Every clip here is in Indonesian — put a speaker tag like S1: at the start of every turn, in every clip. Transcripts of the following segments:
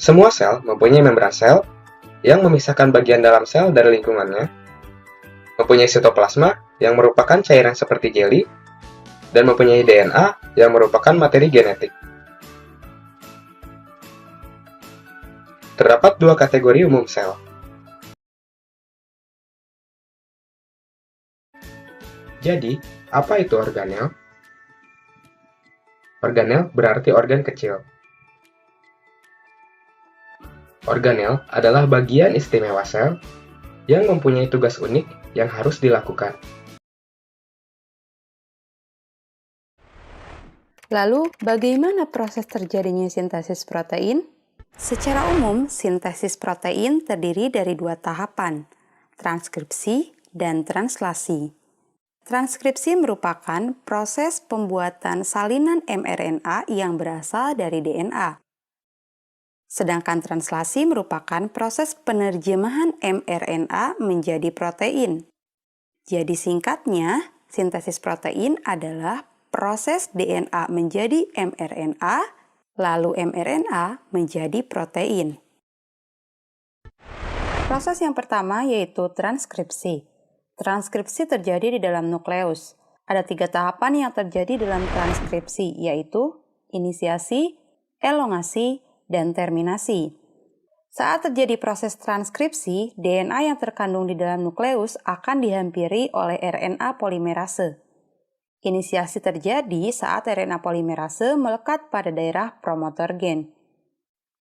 S1: Semua sel mempunyai membran sel yang memisahkan bagian dalam sel dari lingkungannya, mempunyai sitoplasma yang merupakan cairan seperti jeli, dan mempunyai DNA yang merupakan materi genetik. Terdapat dua kategori umum sel. Jadi, apa itu organel? Organel berarti organ kecil. Organel adalah bagian istimewa sel yang mempunyai tugas unik yang harus dilakukan.
S2: Lalu, bagaimana proses terjadinya sintesis protein? Secara umum, sintesis protein terdiri dari dua tahapan, transkripsi dan translasi. Transkripsi merupakan proses pembuatan salinan mRNA yang berasal dari DNA. Sedangkan translasi merupakan proses penerjemahan mRNA menjadi protein. Jadi singkatnya, sintesis protein adalah proses DNA menjadi mRNA, lalu mRNA menjadi protein. Proses yang pertama yaitu transkripsi. Transkripsi terjadi di dalam nukleus. Ada 3 tahapan yang terjadi dalam transkripsi, yaitu inisiasi, elongasi, dan terminasi. Saat terjadi proses transkripsi, DNA yang terkandung di dalam nukleus akan dihampiri oleh RNA polimerase. Inisiasi terjadi saat RNA polimerase melekat pada daerah promotor gen.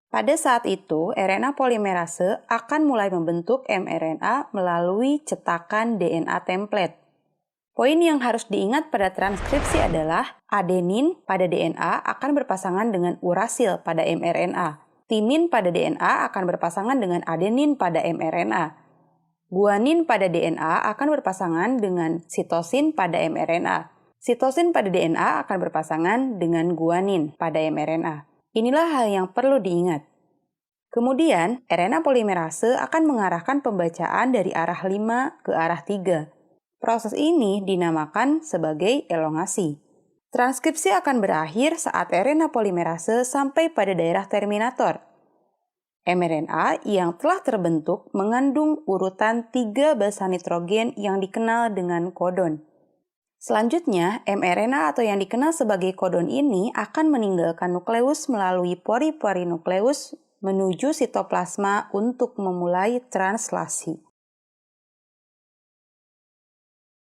S2: Pada saat itu, RNA polimerase akan mulai membentuk mRNA melalui cetakan DNA template. Poin yang harus diingat pada transkripsi adalah adenin pada DNA akan berpasangan dengan urasil pada mRNA. Timin pada DNA akan berpasangan dengan adenin pada mRNA. Guanin pada DNA akan berpasangan dengan sitosin pada mRNA. Sitosin pada DNA akan berpasangan dengan guanin pada mRNA. Inilah hal yang perlu diingat. Kemudian, RNA polimerase akan mengarahkan pembacaan dari arah 5 ke arah 3. Proses ini dinamakan sebagai elongasi. Transkripsi akan berakhir saat RNA polimerase sampai pada daerah terminator. mRNA yang telah terbentuk mengandung urutan 3 basa nitrogen yang dikenal dengan kodon. Selanjutnya, mRNA atau yang dikenal sebagai kodon ini akan meninggalkan nukleus melalui pori-pori nukleus menuju sitoplasma untuk memulai translasi.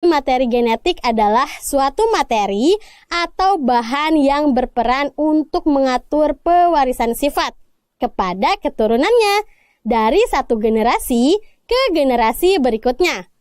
S3: Materi genetik adalah suatu materi atau bahan yang berperan untuk mengatur pewarisan sifat kepada keturunannya dari satu generasi ke generasi berikutnya.